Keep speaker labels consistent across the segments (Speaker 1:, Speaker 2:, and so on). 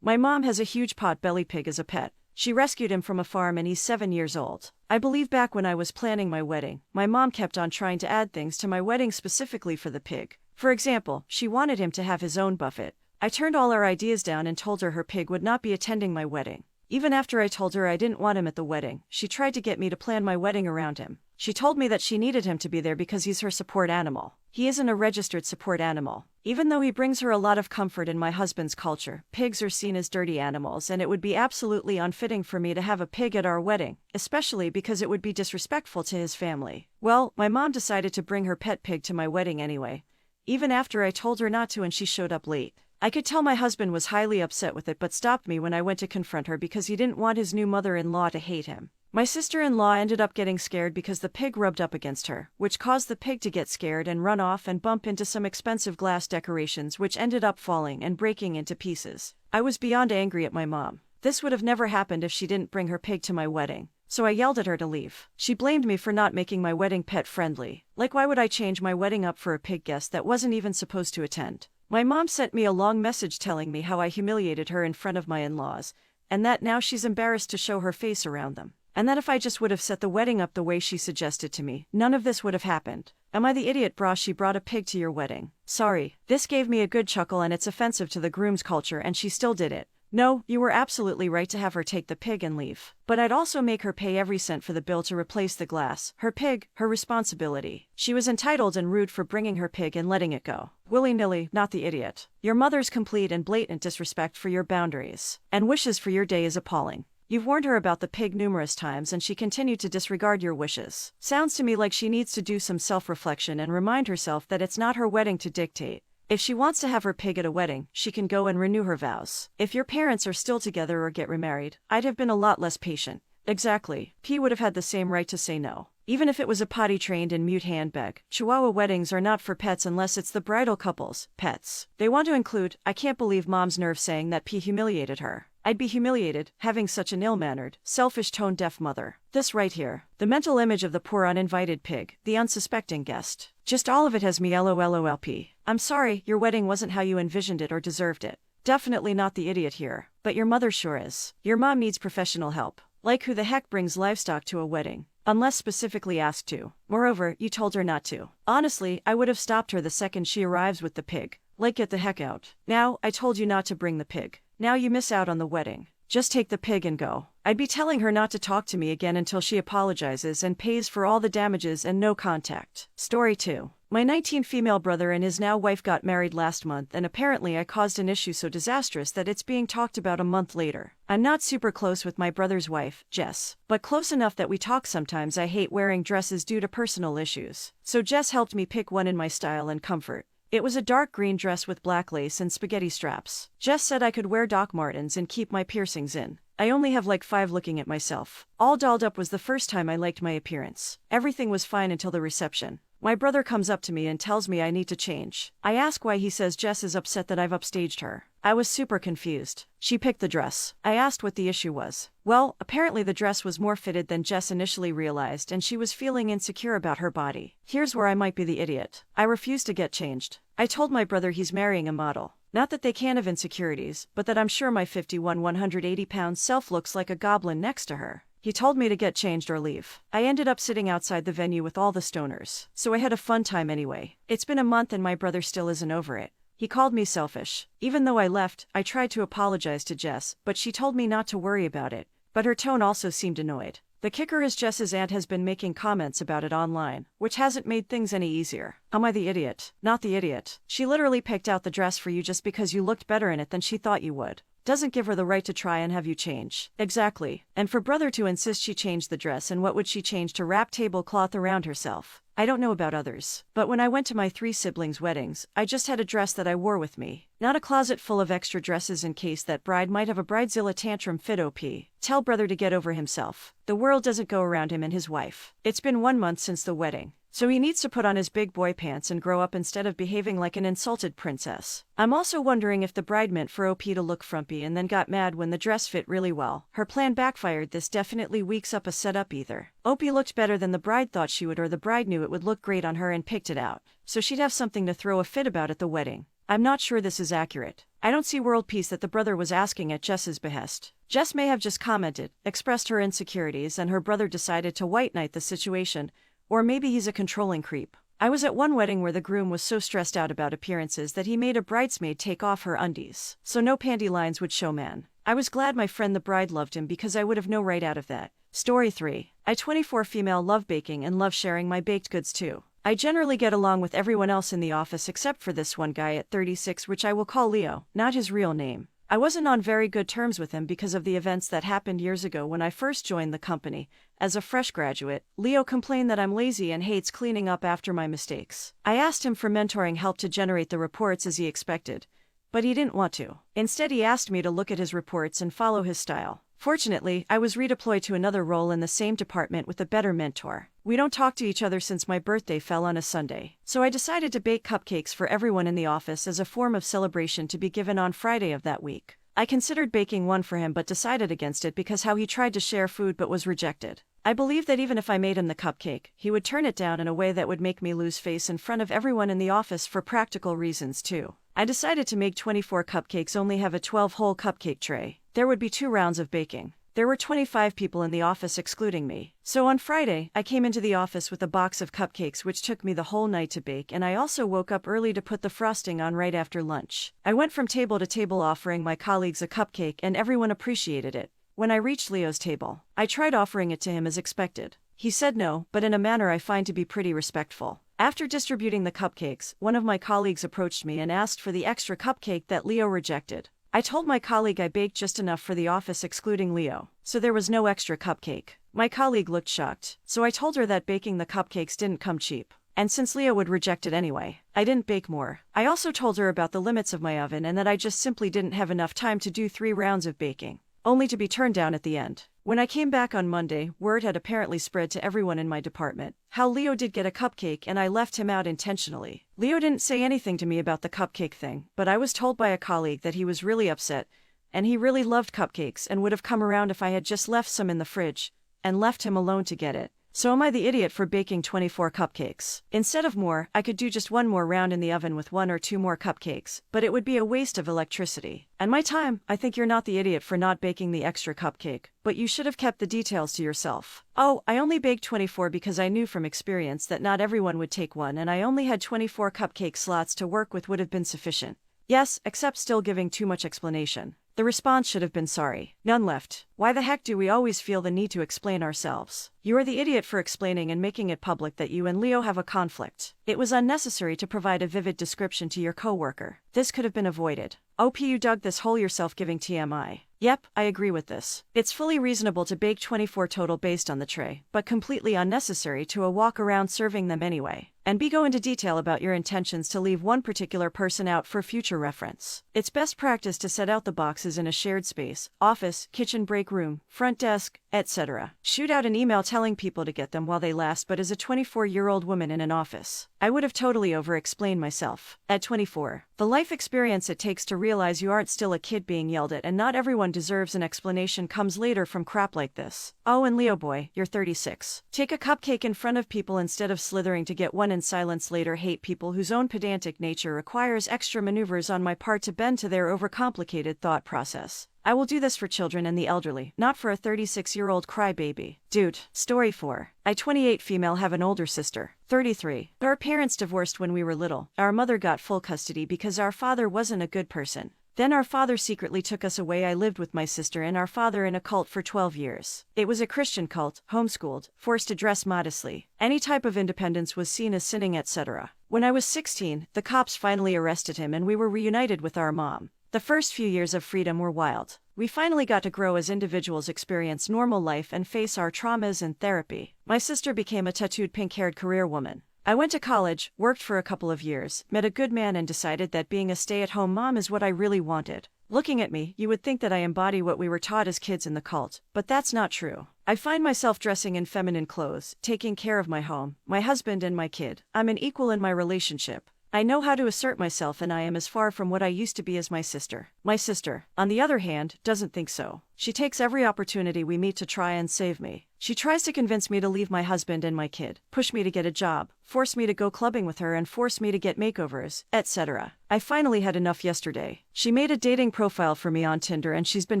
Speaker 1: My mom has a huge pot-belly pig as a pet. She rescued him from a farm and he's 7 years old. I believe back when I was planning my wedding, my mom kept on trying to add things to my wedding specifically for the pig. For example, she wanted him to have his own buffet. I turned all our ideas down and told her pig would not be attending my wedding. Even after I told her I didn't want him at the wedding, she tried to get me to plan my wedding around him. She told me that she needed him to be there because he's her support animal. He isn't a registered support animal. Even though he brings her a lot of comfort in my husband's culture, pigs are seen as dirty animals and it would be absolutely unfitting for me to have a pig at our wedding, especially because it would be disrespectful to his family. Well, my mom decided to bring her pet pig to my wedding anyway, even after I told her not to and she showed up late. I could tell my husband was highly upset with it but stopped me when I went to confront her because he didn't want his new mother-in-law to hate him. My sister-in-law ended up getting scared because the pig rubbed up against her, which caused the pig to get scared and run off and bump into some expensive glass decorations which ended up falling and breaking into pieces. I was beyond angry at my mom. This would have never happened if she didn't bring her pig to my wedding. So I yelled at her to leave. She blamed me for not making my wedding pet-friendly. Like, why would I change my wedding up for a pig guest that wasn't even supposed to attend? My mom sent me a long message telling me how I humiliated her in front of my in-laws, and that now she's embarrassed to show her face around them. And that if I just would have set the wedding up the way she suggested to me, none of this would have happened. Am I the idiot, brah? She brought a pig to your wedding. Sorry. This gave me a good chuckle and it's offensive to the groom's culture and she still did it. No, you were absolutely right to have her take the pig and leave. But I'd also make her pay every cent for the bill to replace the glass. Her pig, her responsibility. She was entitled and rude for bringing her pig and letting it go. Willy-nilly, not the idiot. Your mother's complete and blatant disrespect for your boundaries and wishes for your day is appalling. You've warned her about the pig numerous times and she continued to disregard your wishes. Sounds to me like she needs to do some self-reflection and remind herself that it's not her wedding to dictate. If she wants to have her pig at a wedding, she can go and renew her vows. If your parents are still together or get remarried, I'd have been a lot less patient. Exactly. P would have had the same right to say no. Even if it was a potty-trained and mute handbag. Chihuahua weddings are not for pets unless it's the bridal couple's pets. They want to include, I can't believe mom's nerve saying that P humiliated her. I'd be humiliated, having such an ill-mannered, selfish tone-deaf mother. This right here. The mental image of the poor uninvited pig, the unsuspecting guest. Just all of it has me LOLOLP. I'm sorry, your wedding wasn't how you envisioned it or deserved it. Definitely not the idiot here. But your mother sure is. Your mom needs professional help. Like, who the heck brings livestock to a wedding? Unless specifically asked to. Moreover, you told her not to. Honestly, I would have stopped her the second she arrives with the pig. Like, get the heck out. Now, I told you not to bring the pig. Now you miss out on the wedding. Just take the pig and go. I'd be telling her not to talk to me again until she apologizes and pays for all the damages and no contact. Story 2. My 19 female brother and his now wife got married last month and apparently I caused an issue so disastrous that it's being talked about a month later. I'm not super close with my brother's wife, Jess, but close enough that we talk sometimes. I hate wearing dresses due to personal issues. So Jess helped me pick one in my style and comfort. It was a dark green dress with black lace and spaghetti straps. Jess said I could wear Doc Martens and keep my piercings in. I only have like 5 looking at myself. All dolled up was the first time I liked my appearance. Everything was fine until the reception. My brother comes up to me and tells me I need to change. I ask why. He says Jess is upset that I've upstaged her. I was super confused. She picked the dress. I asked what the issue was. Well, apparently the dress was more fitted than Jess initially realized and she was feeling insecure about her body. Here's where I might be the idiot. I refused to get changed. I told my brother he's marrying a model. Not that they can't have insecurities, but that I'm sure my 51, 180-pound self looks like a goblin next to her. He told me to get changed or leave. I ended up sitting outside the venue with all the stoners. So I had a fun time anyway. It's been a month and my brother still isn't over it. He called me selfish. Even though I left, I tried to apologize to Jess, but she told me not to worry about it. But her tone also seemed annoyed. The kicker is Jess's aunt has been making comments about it online, which hasn't made things any easier. Am I the idiot? Not the idiot. She literally picked out the dress for you just because you looked better in it than she thought you would. Doesn't give her the right to try and have you change. Exactly. And for brother to insist she changed the dress, and what would she change to wrap tablecloth around herself? I don't know about others, but when I went to my 3 siblings' weddings, I just had a dress that I wore with me. Not a closet full of extra dresses in case that bride might have a bridezilla tantrum fit. OP. Tell brother to get over himself. The world doesn't go around him and his wife. It's been 1 month since the wedding. So he needs to put on his big boy pants and grow up instead of behaving like an insulted princess. I'm also wondering if the bride meant for OP to look frumpy and then got mad when the dress fit really well. Her plan backfired. This definitely weaks up a setup. Either OP looked better than the bride thought she would, or the bride knew it would look great on her and picked it out, so she'd have something to throw a fit about at the wedding. I'm not sure this is accurate. I don't see world peace that the brother was asking at Jess's behest. Jess may have just commented, expressed her insecurities, and her brother decided to white knight the situation, or maybe he's a controlling creep. I was at one wedding where the groom was so stressed out about appearances that he made a bridesmaid take off her undies, so no panty lines would show man. I was glad my friend the bride loved him because I would have no right out of that. Story 3. I 24 female love baking and love sharing my baked goods too. I generally get along with everyone else in the office except for this one guy at 36, which I will call Leo, not his real name. I wasn't on very good terms with him because of the events that happened years ago when I first joined the company. As a fresh graduate, Leo complained that I'm lazy and hates cleaning up after my mistakes. I asked him for mentoring help to generate the reports as he expected, but he didn't want to. Instead, he asked me to look at his reports and follow his style. Fortunately, I was redeployed to another role in the same department with a better mentor. We don't talk to each other since my birthday fell on a Sunday, so I decided to bake cupcakes for everyone in the office as a form of celebration to be given on Friday of that week. I considered baking one for him but decided against it because how he tried to share food but was rejected. I believed that even if I made him the cupcake, he would turn it down in a way that would make me lose face in front of everyone in the office for practical reasons too. I decided to make 24 cupcakes, only have a 12-hole cupcake tray. There would be 2 rounds of baking. There were 25 people in the office excluding me. So on Friday, I came into the office with a box of cupcakes which took me the whole night to bake, and I also woke up early to put the frosting on right after lunch. I went from table to table offering my colleagues a cupcake and everyone appreciated it. When I reached Leo's table, I tried offering it to him as expected. He said no, but in a manner I find to be pretty respectful. After distributing the cupcakes, one of my colleagues approached me and asked for the extra cupcake that Leo rejected. I told my colleague I baked just enough for the office excluding Leo, so there was no extra cupcake. My colleague looked shocked, so I told her that baking the cupcakes didn't come cheap. And since Leo would reject it anyway, I didn't bake more. I also told her about the limits of my oven and that I just simply didn't have enough time to do 3 rounds of baking, only to be turned down at the end. When I came back on Monday, word had apparently spread to everyone in my department how Leo did get a cupcake and I left him out intentionally. Leo didn't say anything to me about the cupcake thing, but I was told by a colleague that he was really upset, and he really loved cupcakes and would have come around if I had just left some in the fridge and left him alone to get it. So am I the idiot for baking 24 cupcakes? Instead of more, I could do just 1 more round in the oven with 1 or 2 more cupcakes, but it would be a waste of electricity and my time. I think you're not the idiot for not baking the extra cupcake, but you should have kept the details to yourself. Oh, I only baked 24 because I knew from experience that not everyone would take one, and I only had 24 cupcake slots to work with would have been sufficient. Yes, except still giving too much explanation. The response should have been sorry. None left. Why the heck do we always feel the need to explain ourselves? You are the idiot for explaining and making it public that you and Leo have a conflict. It was unnecessary to provide a vivid description to your coworker. This could have been avoided. OP, you dug this hole yourself, giving TMI. Yep, I agree with this. It's fully reasonable to bake 24 total based on the tray, but completely unnecessary to a walk around serving them anyway. And go into detail about your intentions to leave one particular person out for future reference. It's best practice to set out the boxes in a shared space, office, kitchen, break room, front desk, etc. Shoot out an email telling people to get them while they last, but as a 24-year-old woman in an office, I would have totally over-explained myself. At 24, the life experience it takes to realize you aren't still a kid being yelled at and not everyone deserves an explanation comes later from crap like this. Oh, and Leo boy, you're 36. Take a cupcake in front of people instead of slithering to get one in silence later. Hate people whose own pedantic nature requires extra maneuvers on my part to bend to their overcomplicated thought process. I will do this for children and the elderly, not for a 36-year-old crybaby. Dude. Story 4. I 28 female have an older sister, 33. Our parents divorced when we were little. Our mother got full custody because our father wasn't a good person. Then our father secretly took us away. I lived with my sister and our father in a cult for 12 years. It was a Christian cult, homeschooled, forced to dress modestly. Any type of independence was seen as sinning, etc. When I was 16, the cops finally arrested him and we were reunited with our mom. The first few years of freedom were wild. We finally got to grow as individuals, experience normal life, and face our traumas in therapy. My sister became a tattooed pink-haired career woman. I went to college, worked for a couple of years, met a good man and decided that being a stay-at-home mom is what I really wanted. Looking at me, you would think that I embody what we were taught as kids in the cult, but that's not true. I find myself dressing in feminine clothes, taking care of my home, my husband and my kid. I'm an equal in my relationship. I know how to assert myself and I am as far from what I used to be as my sister. My sister, on the other hand, doesn't think so. She takes every opportunity we meet to try and save me. She tries to convince me to leave my husband and my kid, push me to get a job, force me to go clubbing with her and force me to get makeovers, etc. I finally had enough yesterday. She made a dating profile for me on Tinder and she's been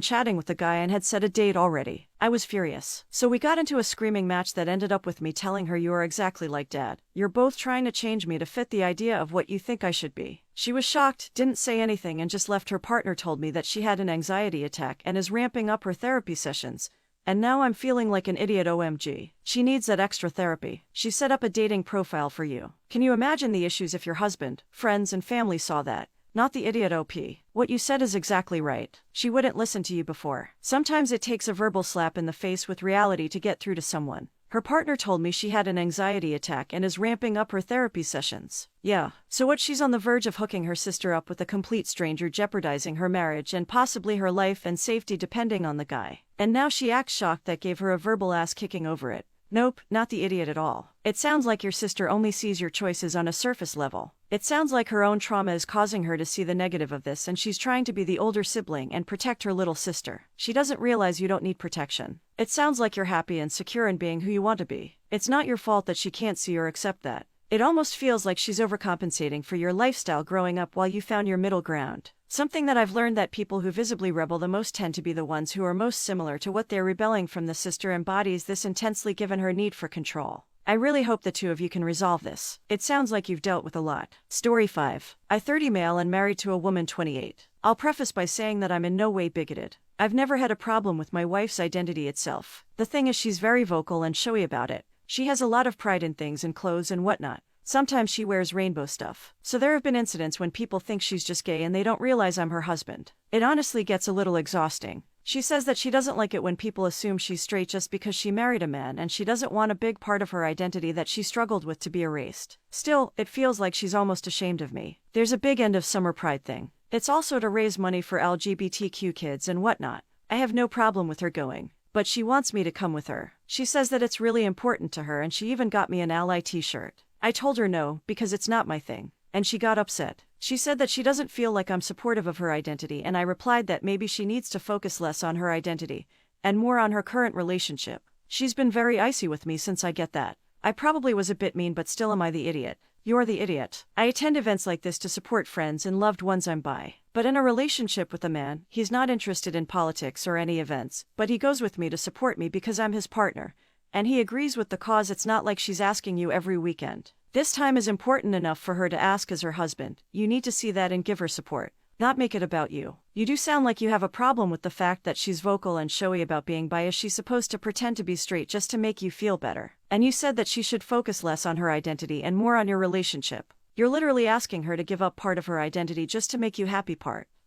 Speaker 1: chatting with the guy and had set a date already. I was furious. So we got into a screaming match that ended up with me telling her you are exactly like Dad. You're both trying to change me to fit the idea of what you think I should be. She was shocked, didn't say anything and just left. Her partner told me that she had an anxiety attack and is ramping up her therapy sessions. And now I'm feeling like an idiot. OMG. She needs that extra therapy. She set up a dating profile for you. Can you imagine the issues if your husband, friends and family saw that? Not the idiot. OP. What you said is exactly right. She wouldn't listen to you before. Sometimes it takes a verbal slap in the face with reality to get through to someone. Her partner told me she had an anxiety attack and is ramping up her therapy sessions. Yeah, so what? She's on the verge of hooking her sister up with a complete stranger, jeopardizing her marriage and possibly her life and safety depending on the guy. And now she acts shocked that gave her a verbal ass kicking over it. Nope, not the idiot at all. It sounds like your sister only sees your choices on a surface level. It sounds like her own trauma is causing her to see the negative of this and she's trying to be the older sibling and protect her little sister. She doesn't realize you don't need protection. It sounds like you're happy and secure in being who you want to be. It's not your fault that she can't see or accept that. It almost feels like she's overcompensating for your lifestyle growing up while you found your middle ground. Something that I've learned that people who visibly rebel the most tend to be the ones who are most similar to what they're rebelling from. The sister embodies this intensely given her need for control. I really hope the two of you can resolve this. It sounds like you've dealt with a lot. Story 5. I 30 male and married to a woman 28. I'll preface by saying that I'm in no way bigoted. I've never had a problem with my wife's identity itself. The thing is she's very vocal and showy about it. She has a lot of pride in things and clothes and whatnot. Sometimes she wears rainbow stuff. So there have been incidents when people think she's just gay and they don't realize I'm her husband. It honestly gets a little exhausting. She says that she doesn't like it when people assume she's straight just because she married a man and she doesn't want a big part of her identity that she struggled with to be erased. Still, it feels like she's almost ashamed of me. There's a big end of summer pride thing. It's also to raise money for LGBTQ kids and whatnot. I have no problem with her going. But she wants me to come with her. She says that it's really important to her and she even got me an ally t-shirt. I told her no, because it's not my thing. And she got upset. She said that she doesn't feel like I'm supportive of her identity and I replied that maybe she needs to focus less on her identity and more on her current relationship. She's been very icy with me since I get that. I probably was a bit mean but still am I the idiot? You're the idiot. I attend events like this to support friends and loved ones I'm by. But in a relationship with a man, he's not interested in politics or any events, but he goes with me to support me because I'm his partner. And he agrees with the cause. It's not like she's asking you every weekend. This time is important enough for her to ask as her husband. You need to see that and give her support, not make it about you. You do sound like you have a problem with the fact that she's vocal and showy about being bi. Is she supposed to pretend to be straight just to make you feel better? And you said that she should focus less on her identity and more on your relationship. You're literally asking her to give up part of her identity just to make you happy.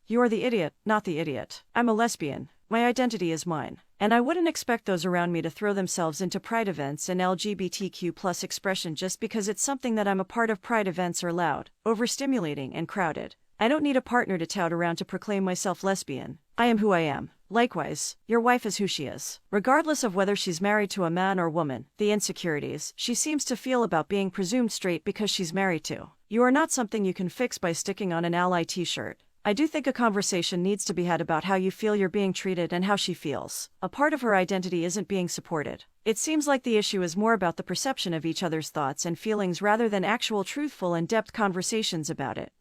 Speaker 1: You're the idiot, not the idiot. I'm a lesbian. My identity is mine. And I wouldn't expect those around me to throw themselves into pride events and LGBTQ+ expression just because it's something that I'm a part of. Pride events are loud, overstimulating, and crowded. I don't need a partner to tout around to proclaim myself lesbian. I am who I am. Likewise, your wife is who she is. Regardless of whether she's married to a man or woman, the insecurities she seems to feel about being presumed straight because she's married to you are not something you can fix by sticking on an ally t-shirt. I do think a conversation needs to be had about how you feel you're being treated and how she feels. A part of her identity isn't being supported. It seems like the issue is more about the perception of each other's thoughts and feelings rather than actual truthful in-depth conversations about it.